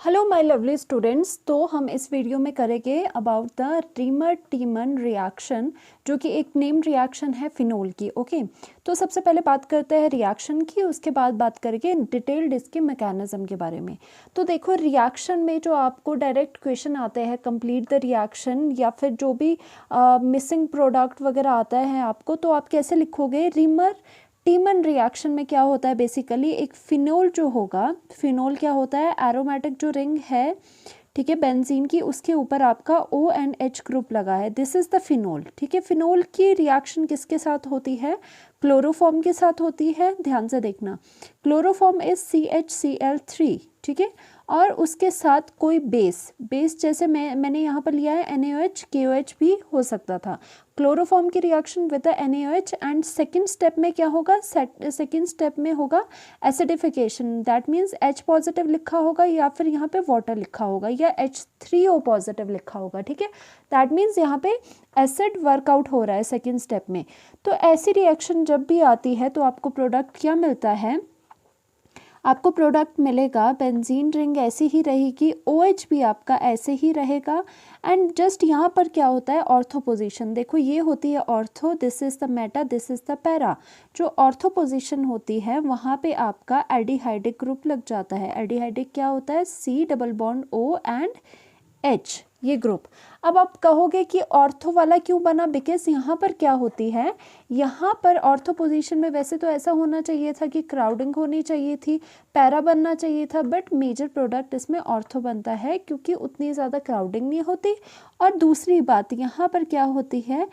Hello my lovely students. तो हम इस वीडियो में करेंगे about the reamer Tiemann reaction, जो कि एक नेम रिएक्शन है फिनोल की। ओके, तो सबसे पहले बात करते हैं रिएक्शन की, उसके बाद बात करेंगे डिटेल्ड इसके मैकेनिज्म के बारे में। तो देखो, रिएक्शन में जो आपको डायरेक्ट क्वेश्चन आते हैं, कंप्लीट द रिएक्शन या फिर जो भी मिसिंग प्रोडक्ट वगैरह आता है आपको, तो आप कैसे लिखोगे? रीमर टीमन रिएक्शन में क्या होता है? बेसिकली एक फिनोल जो होगा, फिनोल क्या होता है? एरोमेटिक जो रिंग है, ठीक है, बेंजीन की, उसके ऊपर आपका ONH ग्रुप लगा है। This is the phenol. ठीक है, फिनोल की रिएक्शन किसके साथ होती है? क्लोरोफॉर्म के साथ होती है। ध्यान से देखना, क्लोरोफॉर्म इज CHCl3, ठीक है, और उसके साथ कोई बेस जैसे मैंने यहाँ पर लिया है NaOH, KOH भी हो सकता था। क्लोरोफॉर्म की reaction with the NaOH and second step में क्या होगा? सेकेंड स्टेप में होगा acidification. That means H positive लिखा होगा या फिर यहाँ पे वाटर लिखा होगा या H3O पॉजिटिव लिखा होगा। ठीक है, दैट मीन्स यहाँ पे एसिड वर्कआउट हो रहा है सेकेंड स्टेप में। तो ऐसी रिएक्शन जब भी आती है तो आपको प्रोडक्ट क्या मिलता है? आपको प्रोडक्ट मिलेगा, बेंजीन रिंग ऐसी ही रहेगी, OH भी आपका ऐसे ही रहेगा। एंड जस्ट यहाँ पर क्या होता है? Ortho position. देखो, ये होती है ortho, this is the Meta, this is the para. जो ऑर्थो पोजीशन होती है वहाँ पे आपका एल्डिहाइडिक ग्रुप लग जाता है। एल्डिहाइडिक क्या होता है? C double bond O and H, ये ग्रुप। अब आप कहोगे कि ऑर्थो वाला क्यों बना? बिकॉज यहाँ पर क्या होती है, यहाँ पर ऑर्थो पोजीशन में वैसे तो ऐसा होना चाहिए था कि क्राउडिंग होनी चाहिए थी, पैरा बनना चाहिए था, बट मेजर प्रोडक्ट इसमें ऑर्थो बनता है क्योंकि उतनी ज़्यादा क्राउडिंग नहीं होती। और दूसरी बात, यहाँ पर क्या होती है?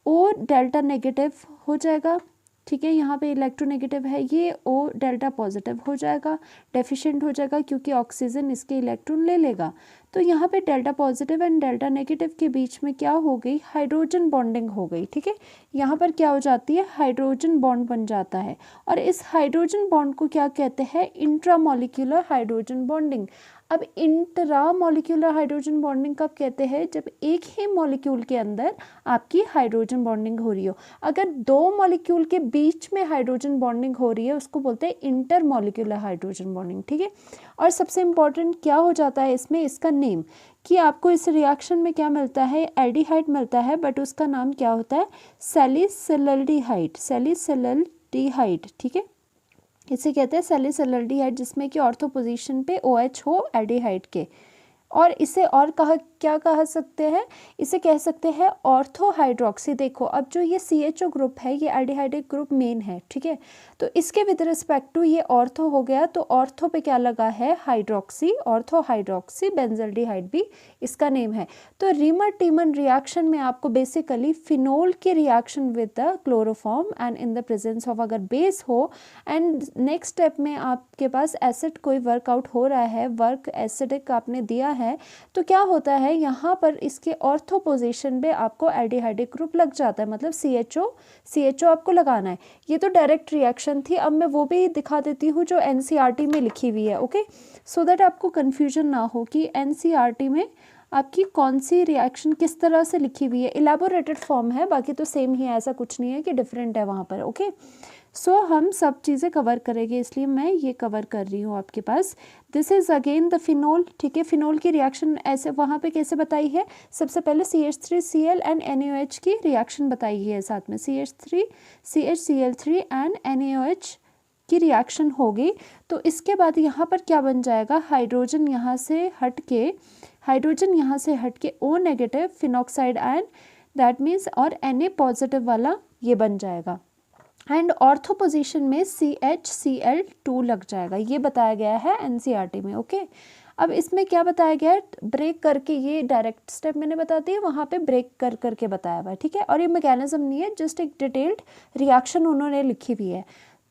O डेल्टा नेगेटिव हो जाएगा, ठीक है, यहाँ पे इलेक्ट्रोनेगेटिव है, ये O डेल्टा पॉजिटिव हो जाएगा, डेफिशिएंट हो जाएगा क्योंकि ऑक्सीजन इसके इलेक्ट्रॉन ले लेगा। तो यहाँ पे delta positive and delta negative के बीच में क्या हो गई? हाइड्रोजन बॉन्डिंग हो गई। ठीक है, यहाँ पर क्या हो जाती है? हाइड्रोजन बॉन्ड बन जाता है। और इस हाइड्रोजन बॉन्ड को क्या कहते हैं? Intramolecular hydrogen bonding. अब इंट्रा मॉलिक्यूलर हाइड्रोजन बॉन्डिंग कब कहते हैं? जब एक ही मॉलिक्यूल के अंदर आपकी हाइड्रोजन बॉन्डिंग हो रही हो। अगर दो मॉलिक्यूल के बीच में हाइड्रोजन बॉन्डिंग हो रही है उसको बोलते हैं इंटर मॉलिक्यूलर हाइड्रोजन बॉन्डिंग। ठीक है, और सबसे इंपॉर्टेंट क्या हो जाता है इसमें? इसका नेम, कि आपको इस रिएक्शन में क्या मिलता है? एल्डिहाइड मिलता है, बट उसका नाम क्या होता है? सैलिसिलल्डिहाइड, सैलिसिलल्डिहाइड। ठीक है, इसे कहते हैं सैलिसिलल्डिहाइड, जिसमें कि ऑर्थो पोजीशन पे OH हो एल्डिहाइड के। और इसे और क्या कह सकते हैं? इसे कह सकते हैं ऑर्थो हाइड्रोक्सी। देखो, अब जो ये CHO ग्रुप है, ये एल्डिहाइडिक ग्रुप मेन है, ठीक है, तो इसके विद रिस्पेक्ट टू ये ऑर्थो हो गया, तो ऑर्थो पे क्या लगा है? हाइड्रोक्सी, ऑर्थो हाइड्रोक्सी बेंजल्डिहाइड भी इसका नेम है। तो रीमर टीमन रिएक्शन में आपको बेसिकली फिनोल के reaction with the chloroform and in the presence of अगर बेस हो, एंड नेक्स्ट स्टेप में आपके पास एसिड कोई वर्कआउट हो रहा है, वर्क एसिडिक आपने दिया है, तो क्या होता है? यहाँ पर इसके ऑर्थो पोजीशन पे आपको एल्डिहाइडिक ग्रुप लग जाता है, मतलब CHO आपको लगाना है। ये तो डायरेक्ट रिएक्शन थी। अब मैं वो भी दिखा देती हूँ जो NCERT में लिखी हुई है। ओके, सो दैट आपको कन्फ्यूजन ना हो कि NCERT में आपकी कौन सी रिएक्शन किस तरह से लिखी हुई है। इलेबोरेटेड फॉर्म है, बाकी तो सेम ही है, ऐसा कुछ नहीं है कि डिफरेंट है वहाँ पर। ओके, सो हम सब चीज़ें कवर करेंगे, इसलिए मैं ये कवर कर रही हूँ आपके पास। This is again the phenol. ठीक है, फिनोल की रिएक्शन ऐसे वहाँ पे कैसे बताई है? सबसे पहले CH3Cl एंड NaOH की रिएक्शन बताई है, साथ में CH3CHCl3 एंड NaOH की रिएक्शन होगी। तो इसके बाद यहाँ पर क्या बन जाएगा? हाइड्रोजन यहाँ से हट के O negative phenoxide ion, that means, और Na पॉजिटिव वाला ये बन जाएगा। एंड ऑर्थो पोजीशन में CHCl2 लग जाएगा, ये बताया गया है NCERT में। ओके, अब इसमें क्या बताया गया है? ब्रेक करके, ये डायरेक्ट स्टेप मैंने बता दी है, वहाँ पे ब्रेक करके बताया हुआ है। ठीक है, और ये मैकेनिज्म नहीं है, जस्ट एक डिटेल्ड रिएक्शन उन्होंने लिखी हुई है,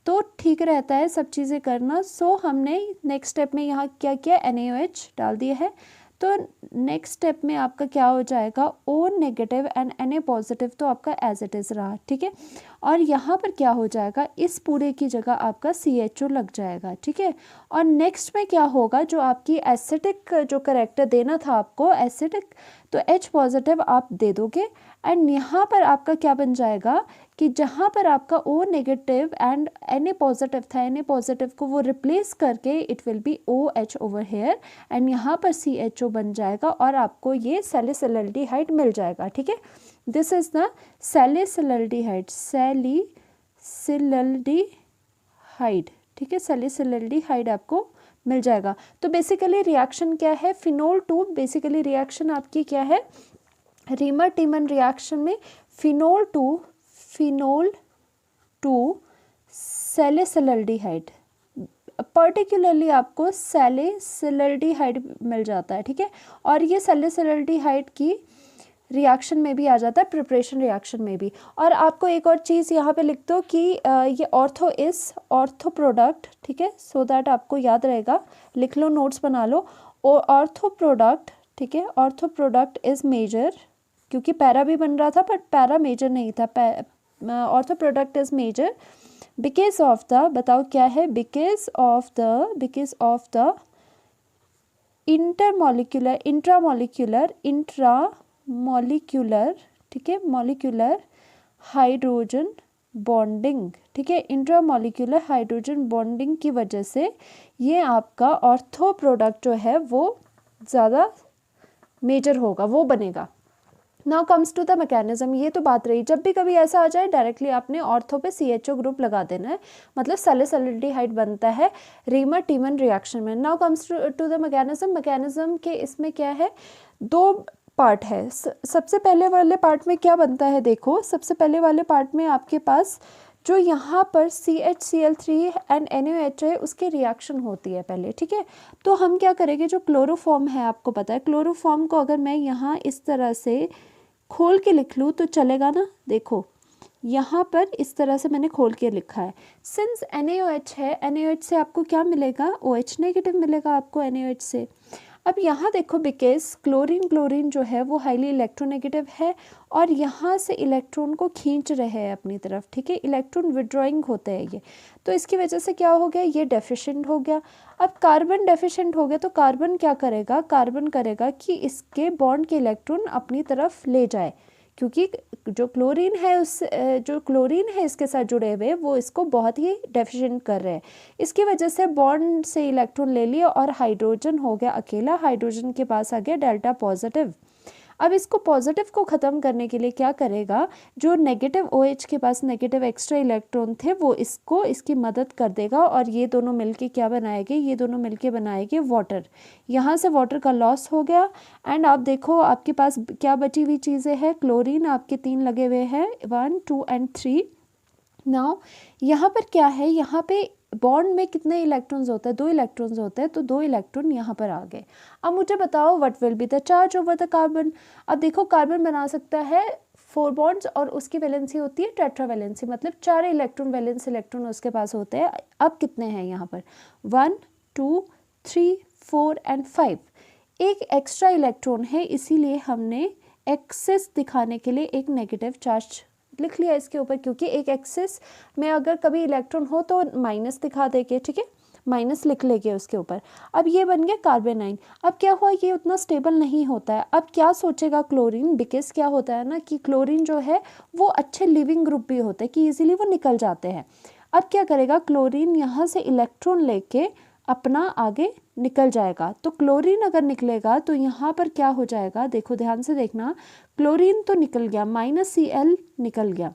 तो ठीक रहता है सब चीज़ें करना। सो हमने नेक्स्ट स्टेप में यहाँ क्या किया? NaOH डाल दिया है। तो नेक्स्ट स्टेप में आपका क्या हो जाएगा? O negative and Na positive तो आपका एज इट इज़ रहा, ठीक है, और यहाँ पर क्या हो जाएगा? इस पूरे की जगह आपका CHO लग जाएगा। ठीक है, और नेक्स्ट में क्या होगा? जो आपकी एसिडिक जो करेक्टर देना था आपको, एसिडिक, तो H पॉजिटिव आप दे दोगे एंड यहाँ पर आपका क्या बन जाएगा कि जहाँ पर आपका O negative and Na positive था, Na पॉजिटिव को वो रिप्लेस करके it will be OH over here and यहाँ पर CHO बन जाएगा और आपको ये सैलिसिलैल्डिहाइड मिल जाएगा। ठीक है, दिस इज द सैलिसिलैल्डिहाइड, सैलिसिलैल्डिहाइड। ठीक है, सैलिसिलैल्डिहाइड आपको मिल जाएगा। तो बेसिकली रिएक्शन क्या है, फिनोल 2 बेसिकली रिएक्शन आपकी क्या है, रीमर टीमन रिएक्शन में फिनोल टू सैलिसिलैल्डिहाइड, पर्टिकुलरली आपको सैलिसिलैल्डिहाइड मिल जाता है। ठीक है, और ये सैलिसिलैल्डिहाइड की रिएक्शन में भी आ जाता है, प्रिपरेशन रिएक्शन में भी। और आपको एक और चीज़ यहाँ पे लिख दो कि ये ऑर्थो प्रोडक्ट, ठीक है, सो दैट आपको याद रहेगा, लिख लो, नोट्स बना लो। और ऑर्थो प्रोडक्ट, ठीक है, ऑर्थो प्रोडक्ट इज़ मेजर, क्योंकि पैरा भी बन रहा था बट पैरा मेजर नहीं था। Ortho product is major because of the, बताओ क्या है, बिकॉज ऑफ द इंट्रामोलिक्यूलर, ठीक है, मॉलिक्यूलर हाइड्रोजन बॉन्डिंग। ठीक है, इंट्रामोलिक्यूलर हाइड्रोजन बॉन्डिंग की वजह से ये आपका ऑर्थो प्रोडक्ट जो है वो ज़्यादा मेजर होगा, वो बनेगा। Now comes to the mechanism, ये तो बात रही, जब भी कभी ऐसा आ जाए डायरेक्टली आपने ऑर्थो पे CHO ग्रुप लगा देना है, मतलब सैलिसिलैल्डिहाइड बनता है रीमर टीमन रिएक्शन में। Now comes to the mechanism के इसमें क्या है, 2 पार्ट है। सबसे पहले वाले पार्ट में क्या बनता है, देखो, सबसे पहले वाले पार्ट में आपके पास जो यहाँ पर CHCl3 एंड NaOH है उसकी रिएक्शन होती है पहले। ठीक है, तो हम क्या करेंगे, जो क्लोरोफॉर्म है, आपको पता है क्लोरोफॉर्म को अगर मैं यहाँ इस तरह से खोल के लिख लूँ तो चलेगा ना, देखो यहाँ पर इस तरह से मैंने खोल के लिखा है। सिंस NaOH है, NaOH से आपको क्या मिलेगा, OH नेगेटिव मिलेगा आपको NaOH से। अब यहाँ देखो, बिकॉज क्लोरीन जो है वो हाईली इलेक्ट्रोनेगेटिव है और यहाँ से इलेक्ट्रॉन को खींच रहे हैं अपनी तरफ। ठीक है, इलेक्ट्रॉन विड्रॉइंग होते हैं ये, तो इसकी वजह से क्या हो गया, ये डेफिशिएंट हो गया। अब कार्बन डेफिशिएंट हो गया तो कार्बन क्या करेगा, कार्बन करेगा कि इसके बॉन्ड के इलेक्ट्रॉन अपनी तरफ ले जाए, क्योंकि जो क्लोरीन है इसके साथ जुड़े हुए वो इसको बहुत ही डेफिशिएंट कर रहे हैं। इसकी वजह से बॉन्ड से इलेक्ट्रॉन ले लिया और हाइड्रोजन हो गया अकेला, हाइड्रोजन के पास आ गया डेल्टा पॉजिटिव। अब इसको पॉजिटिव को ख़त्म करने के लिए क्या करेगा, जो नेगेटिव OH के पास नेगेटिव एक्स्ट्रा इलेक्ट्रॉन थे वो इसकी मदद कर देगा और ये दोनों मिलके क्या बनाएंगे, ये दोनों मिलके बनाएंगे वाटर। यहाँ से वाटर का लॉस हो गया एंड आप देखो आपके पास क्या बची हुई चीज़ें हैं, क्लोरीन आपके 3 लगे हुए हैं, 1 2 एंड 3। नाउ यहाँ पर क्या है, यहाँ पे बॉन्ड में कितने इलेक्ट्रॉन्स होते हैं, 2 इलेक्ट्रॉन्स होते हैं, तो 2 इलेक्ट्रॉन यहाँ पर आ गए। अब मुझे बताओ what will be the charge over the carbon. अब देखो कार्बन बना सकता है 4 बॉन्ड्स और उसकी वैलेंसी होती है टेट्रावैलेंसी, मतलब 4 इलेक्ट्रॉन वैलेंस इलेक्ट्रॉन उसके पास होते हैं। अब कितने हैं यहाँ पर, 1 2 3 4 एंड 5, एक एक्स्ट्रा इलेक्ट्रॉन है, इसीलिए हमने एक्सेस दिखाने के लिए एक नेगेटिव चार्ज लिख लिया इसके ऊपर, क्योंकि एक एक्सिस में अगर कभी इलेक्ट्रॉन हो तो माइनस दिखा देंगे। ठीक है, माइनस लिख लेंगे उसके ऊपर। अब ये बन गया कार्बेनाइन। अब क्या हुआ, ये उतना स्टेबल नहीं होता है। अब क्या सोचेगा क्लोरीन, बिकॉज क्या होता है ना कि क्लोरीन जो है वो अच्छे लिविंग ग्रुप भी होते हैं कि इजीली वो निकल जाते हैं। अब क्या करेगा क्लोरीन, यहाँ से इलेक्ट्रॉन लेके अपना आगे निकल जाएगा। तो क्लोरीन अगर निकलेगा तो यहाँ पर क्या हो जाएगा, देखो ध्यान से देखना, क्लोरीन तो निकल गया, -Cl निकल गया।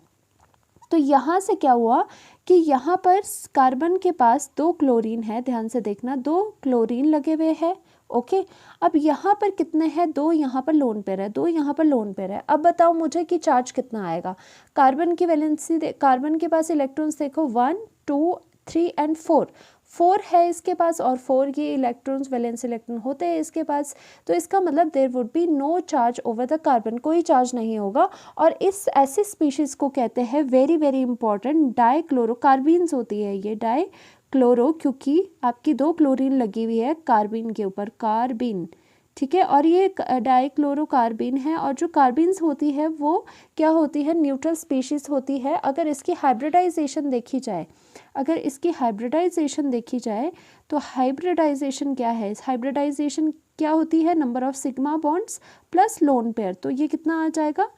तो यहाँ से क्या हुआ कि यहाँ पर कार्बन के पास 2 क्लोरीन है, ध्यान से देखना, 2 क्लोरीन लगे हुए हैं। ओके, अब यहाँ पर कितने हैं, 2 यहाँ पर लोन पेयर है, 2 यहाँ पर लोन पेयर है। अब बताओ मुझे कि चार्ज कितना आएगा। कार्बन की वैलेंसी, कार्बन के पास इलेक्ट्रॉन्स देखो 1 2 3 एंड 4 है इसके पास, और 4 ये इलेक्ट्रॉन्स वैलेंस इलेक्ट्रॉन होते हैं इसके पास। तो इसका मतलब there would be no charge over the carbon, कोई चार्ज नहीं होगा। और इस ऐसी स्पीशीज़ को कहते हैं, वेरी वेरी इंपॉर्टेंट, डाइक्लोरोकार्बीन्स होती है ये, डाइक्लोरो, क्योंकि आपकी 2 क्लोरीन लगी हुई है कार्बिन के ऊपर, कार्बिन। ठीक है, और ये डाइक्लोरोकार्बिन है, और जो कार्बिन्स होती है वो क्या होती है, न्यूट्रल स्पीशीज़ होती है। अगर इसकी हाइब्रिडाइजेशन देखी जाए, तो हाइब्रिडाइजेशन क्या है, हाइब्रिडाइजेशन क्या होती है, number of sigma bonds plus lone pair. तो ये कितना आ जाएगा,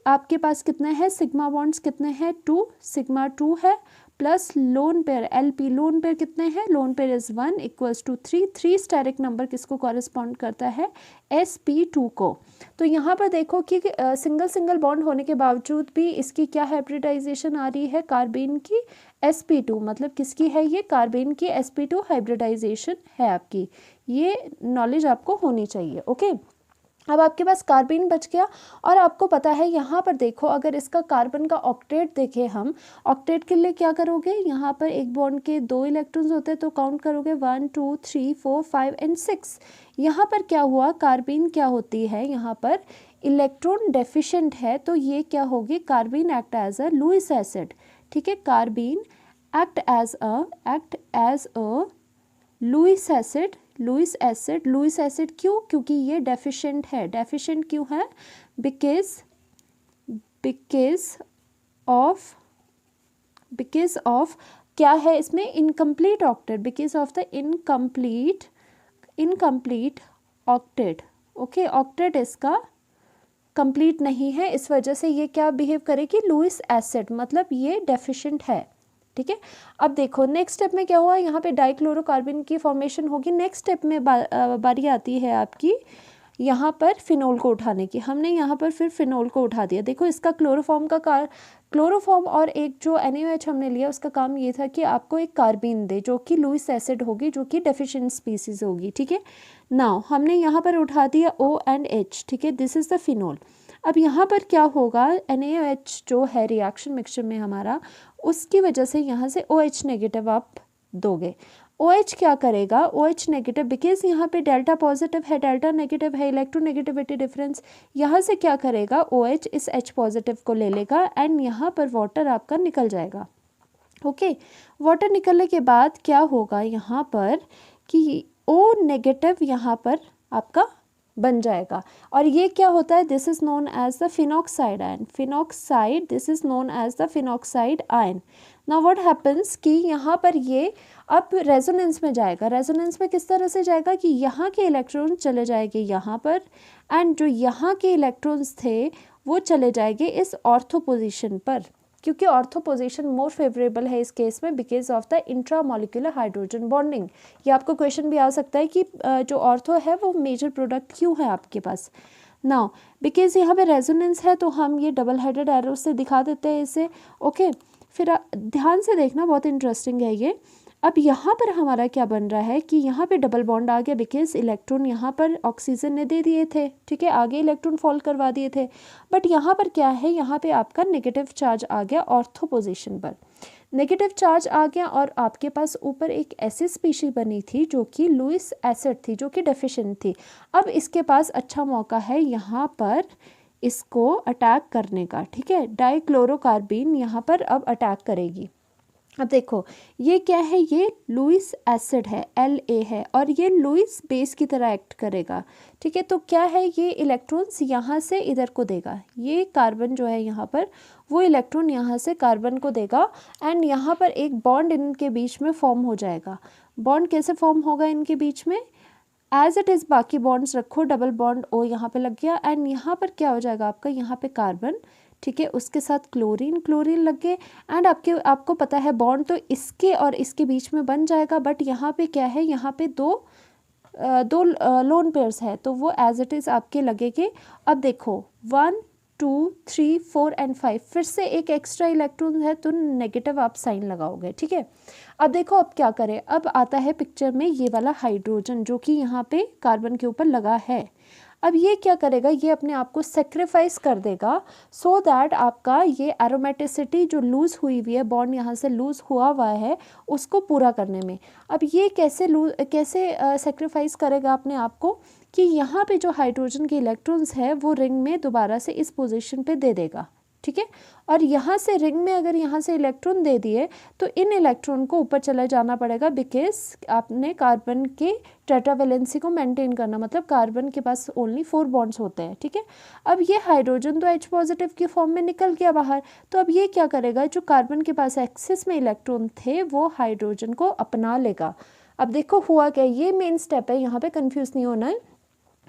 आपके पास कितने हैं सिग्मा बॉन्ड्स, कितने हैं 2, सिग्मा 2 है, plus lone pair LP, lone pair कितने हैं, lone pair is 1 equals to 3, 3 steric number किसको कॉरेस्पॉन्ड करता है, sp2 को। तो यहाँ पर देखो कि सिंगल सिंगल बॉन्ड होने के बावजूद भी इसकी क्या हाइब्रिडाइजेशन आ रही है, कार्बेन की sp2, मतलब किसकी है ये, कार्बेन की sp2 हाइब्रिडाइजेशन है आपकी, ये नॉलेज आपको होनी चाहिए। ओके, अब आपके पास कार्बन बच गया और आपको पता है यहाँ पर देखो अगर इसका कार्बन का ऑक्टेट देखें हम, ऑक्टेट के लिए क्या करोगे, यहाँ पर एक बॉन्ड के 2 इलेक्ट्रॉन्स होते हैं तो काउंट करोगे 1 2 3 4 5 एंड 6। यहाँ पर क्या हुआ, कार्बन क्या होती है, यहाँ पर इलेक्ट्रॉन डेफिशिएंट है तो ये क्या होगी, carbon act as a Lewis acid. ठीक है, carbon act as a Lewis acid, Lewis acid क्यों, क्योंकि ये डेफिशिएंट है, डेफिशिएंट क्यों है, बिकॉज ऑफ क्या है इसमें, incomplete octet, because of the incomplete octet. Okay, octet इसका कंप्लीट नहीं है, इस वजह से ये क्या बिहेव करेगी, लुईस एसिड, मतलब ये डेफिशिएंट है। ठीक है, अब देखो नेक्स्ट स्टेप में क्या हुआ, यहाँ पे डाइक्लोरोकार्बन की फॉर्मेशन होगी। नेक्स्ट स्टेप में बारी आती है आपकी यहाँ पर फिनोल को उठाने की, हमने यहाँ पर फिर फिनोल को उठा दिया। देखो इसका क्लोरोफॉर्म और एक जो NaOH हमने लिया उसका काम ये था कि आपको एक कार्बीन दे जो कि लुईस एसिड होगी, जो कि डेफिशिएंट स्पीसीज होगी। ठीक है, नाउ हमने यहाँ पर उठा दिया O एंड H। ठीक है, दिस इज़ द फिनोल। अब यहाँ पर क्या होगा, NaOH जो है रिएक्शन मिक्सचर में हमारा, उसकी वजह से यहाँ से OH नेगेटिव आप दोगे। OH क्या करेगा, OH नेगेटिव, बिकॉज यहाँ पे डेल्टा पॉजिटिव है, डेल्टा नेगेटिव है, इलेक्ट्रोनेगेटिविटी डिफरेंस, यहाँ से क्या करेगा, OH इस H पॉजिटिव को ले लेगा एंड यहाँ पर वाटर आपका निकल जाएगा। ओके, वाटर निकलने के बाद क्या होगा यहाँ पर कि O नेगेटिव यहाँ पर आपका बन जाएगा और ये क्या होता है, this is known as the phenoxide ion, this is known as the phenoxide ion. Now what happens कि यहाँ पर ये अब रेजोनेंस में जाएगा। रेजोनेंस में किस तरह से जाएगा कि यहाँ के इलेक्ट्रॉन चले जाएंगे यहाँ पर एंड जो यहाँ के इलेक्ट्रॉन्स थे वो चले जाएंगे इस ऑर्थो पोजीशन पर, क्योंकि ऑर्थो पोजीशन मोर फेवरेबल है इस केस में because of the intramolecular hydrogen bonding. ये आपको क्वेश्चन भी आ सकता है कि जो ऑर्थो है वो मेजर प्रोडक्ट क्यों है आपके पास। नाउ बिकॉज यहाँ पे रेजोनेंस है तो हम ये डबल हेडेड एरो से दिखा देते हैं इसे। ओके, फिर ध्यान से देखना, बहुत इंटरेस्टिंग है ये। अब यहाँ पर हमारा क्या बन रहा है कि यहाँ पे डबल बॉन्ड आ गया बिकॉज इलेक्ट्रॉन यहाँ पर ऑक्सीजन ने दे दिए थे। ठीक है, आगे इलेक्ट्रॉन फॉल करवा दिए थे, बट यहाँ पर क्या है, यहाँ पे आपका नेगेटिव चार्ज आ गया ऑर्थो पोजीशन पर, नेगेटिव चार्ज आ गया और आपके पास ऊपर एक ऐसी स्पीशी बनी थी जो कि लुईस एसिड थी, जो कि डेफिशिएंट थी। अब इसके पास अच्छा मौका है यहाँ पर इसको अटैक करने का। ठीक है, डाइक्लोरोकार्बन यहाँ पर अब अटैक करेगी। अब देखो ये क्या है, ये लुईस एसिड है, La है और ये लुईस बेस की तरह एक्ट करेगा। ठीक है, तो क्या है, ये इलेक्ट्रॉन्स यहाँ से इधर को देगा, ये कार्बन जो है यहाँ पर वो इलेक्ट्रॉन यहाँ से कार्बन को देगा एंड यहाँ पर एक बॉन्ड इनके बीच में फॉर्म हो जाएगा। बॉन्ड कैसे फॉर्म होगा इनके बीच में, एज इट इज़ बाकी बॉन्ड्स रखो, डबल बॉन्ड O यहाँ पे लग गया एंड यहाँ पर क्या हो जाएगा आपका, यहाँ पे कार्बन, ठीक है, उसके साथ क्लोरीन लग गए एंड आपको पता है बॉन्ड तो इसके और इसके बीच में बन जाएगा, बट यहाँ पे क्या है, यहाँ पे दो लोन पेयर्स है तो वो एज इट इज़ आपके लगेंगे। अब देखो 1 2 3 4 एंड 5 फिर से एक एक्स्ट्रा इलेक्ट्रॉन है तो नेगेटिव आप साइन लगाओगे। ठीक है, अब देखो अब क्या करें, अब आता है पिक्चर में ये वाला हाइड्रोजन जो कि यहाँ पे कार्बन के ऊपर लगा है। अब ये क्या करेगा, ये अपने आप को सेक्रीफाइस कर देगा सो दैट आपका ये एरोमेटिसिटी जो लूज़ हुई हुई है, बॉन्ड यहाँ से लूज़ हुआ है उसको पूरा करने में। अब ये कैसे सेक्रीफाइस करेगा अपने आप को कि यहाँ पे जो हाइड्रोजन के इलेक्ट्रॉन्स है वो रिंग में दोबारा से इस पोजीशन पे दे देगा। ठीक है, और यहाँ से रिंग में अगर यहाँ से इलेक्ट्रॉन दे दिए तो इन इलेक्ट्रॉन को ऊपर चले जाना पड़ेगा बिकॉज आपने कार्बन के टेट्रावेलेंसी को मेंटेन करना, मतलब कार्बन के पास ओनली 4 बॉन्ड्स होते हैं। ठीक है, अब ये हाइड्रोजन तो H पॉजिटिव की फॉर्म में निकल गया बाहर, तो अब ये क्या करेगा, जो कार्बन के पास एक्सेस में इलेक्ट्रॉन थे वो हाइड्रोजन को अपना लेगा। अब देखो हुआ क्या, ये मेन स्टेप है, यहाँ पे कंफ्यूज नहीं होना है।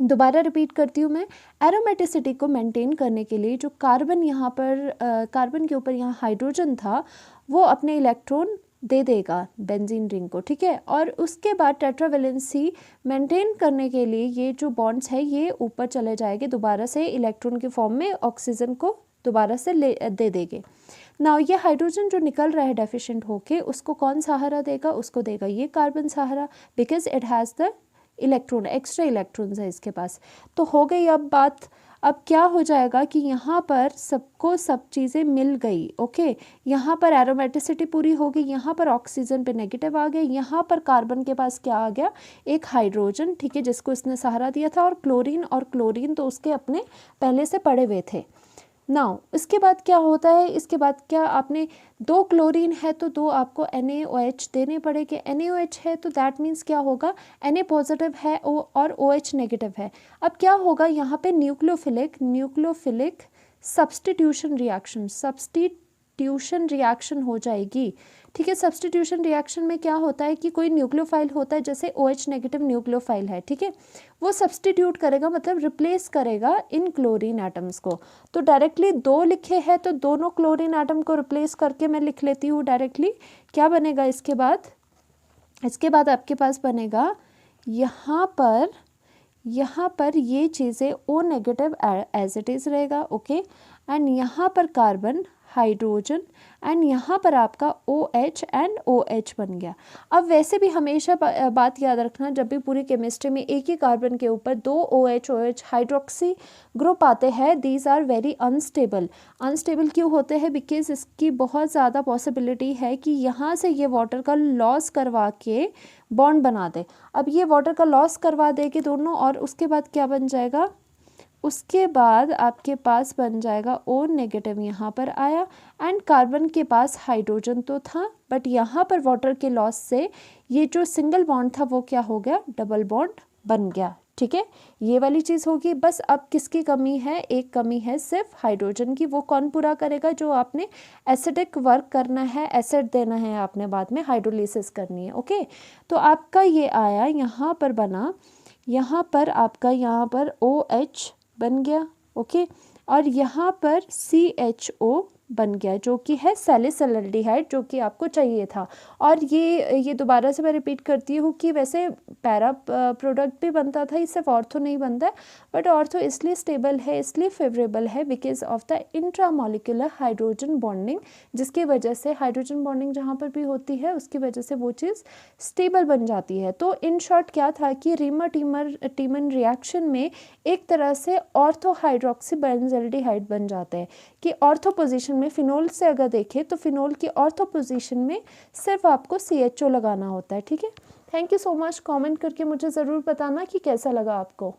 दोबारा रिपीट करती हूँ मैं, एरोमेटिसिटी को मेंटेन करने के लिए जो कार्बन यहाँ पर कार्बन के ऊपर यहाँ हाइड्रोजन था वो अपने इलेक्ट्रॉन दे देगा बेंजीन रिंग को, ठीक है। और उसके बाद टेट्रावेलेंसी मेंटेन करने के लिए ये जो बॉन्ड्स है ये ऊपर चले जाएंगे, दोबारा से इलेक्ट्रॉन के फॉर्म में ऑक्सीजन को दोबारा से दे देंगे। नाउ ये हाइड्रोजन जो निकल रहा है डेफिशिएंट होके, उसको कौन सहारा देगा, उसको देगा ये carbon Sahara, because it has the electron, extra electrons है इसके पास। तो हो गई अब बात। अब क्या हो जाएगा कि यहाँ पर सबको सब चीज़ें मिल गई, ओके। यहाँ पर एरोमेटिसिटी पूरी हो गई, यहाँ पर ऑक्सीजन पे नेगेटिव आ गया, यहाँ पर कार्बन के पास क्या आ गया, एक हाइड्रोजन, ठीक है, जिसको इसने सहारा दिया था, और क्लोरीन तो उसके अपने पहले से पड़े हुए थे। नाउ इसके बाद क्या होता है, इसके बाद क्या, आपने 2 क्लोरीन है तो 2 आपको NaOH देने पड़ेंगे। NaOH है तो दैट मीन्स क्या होगा, Na पॉजिटिव है और OH नेगेटिव है। अब क्या होगा यहाँ पे, न्यूक्लियोफिलिक सब्स्टिट्यूशन रिएक्शन हो जाएगी, ठीक है। सब्स्टिट्यूशन रिएक्शन में क्या होता है कि कोई न्यूक्लियोफाइल होता है, जैसे OH नेगेटिव न्यूक्लियोफाइल है, ठीक है, वो सब्स्टिट्यूट करेगा, मतलब रिप्लेस करेगा इन क्लोरीन एटम्स को। तो डायरेक्टली 2 लिखे हैं तो दोनों क्लोरीन एटम को रिप्लेस करके मैं लिख लेती हूँ डायरेक्टली। क्या बनेगा इसके बाद आपके पास बनेगा यहाँ पर ये चीज़ें O negative as it is रहेगा, ओके। एंड यहाँ पर कार्बन, हाइड्रोजन, एंड यहाँ पर आपका OH एंड OH बन गया। अब वैसे भी हमेशा बात याद रखना, जब भी पूरी केमिस्ट्री में एक ही कार्बन के ऊपर 2 OH हाइड्रोक्सी ग्रुप आते हैं, दीज आर वेरी अनस्टेबल क्यों होते हैं, बिकॉज इसकी बहुत ज़्यादा पॉसिबिलिटी है कि यहाँ से ये वाटर का लॉस करवा के बॉन्ड बना दे। अब ये वाटर का लॉस करवा देगी दोनों, और उसके बाद क्या बन जाएगा, उसके बाद आपके पास बन जाएगा O नेगेटिव यहाँ पर आया, एंड कार्बन के पास हाइड्रोजन तो था, बट यहाँ पर वाटर के लॉस से ये जो सिंगल बॉन्ड था वो क्या हो गया, डबल बॉन्ड बन गया, ठीक है। ये वाली चीज़ होगी। बस अब किसकी कमी है, एक कमी है सिर्फ हाइड्रोजन की, वो कौन पूरा करेगा, जो आपने एसिडिक वर्क करना है, एसिड देना है आपने, बाद में हाइड्रोलिसिस करनी है, ओके। तो आपका ये आया, यहाँ पर बना, यहाँ पर आपका यहाँ पर OH बन गया, ओके, और यहाँ पर CHO बन गया, जो कि है सैलिसिल्डिहाइड, जो कि आपको चाहिए था। और ये दोबारा से मैं रिपीट करती हूँ कि वैसे पैरा प्रोडक्ट भी बनता था, इससे ऑर्थो नहीं बनता है, बट ऑर्थो इसलिए स्टेबल है, इसलिए फेवरेबल है, because of the intramolecular hydrogen bonding, जिसकी वजह से हाइड्रोजन बॉन्डिंग जहाँ पर भी होती है उसकी वजह से वो चीज़ स्टेबल बन जाती है। तो इन शॉर्ट क्या था कि रीमर-टीमन रिएक्शन में एक तरह से ऑर्थो हाइड्रोक्सी बेंजल्डिहाइड बन जाते हैं, कि ऑर्थो पोजीशन में फिनोल से अगर देखें तो फिनोल की ऑर्थो पोजीशन में सिर्फ आपको CHO लगाना होता है, ठीक है। Thank you so much. Comment करके मुझे ज़रूर बताना कि कैसा लगा आपको।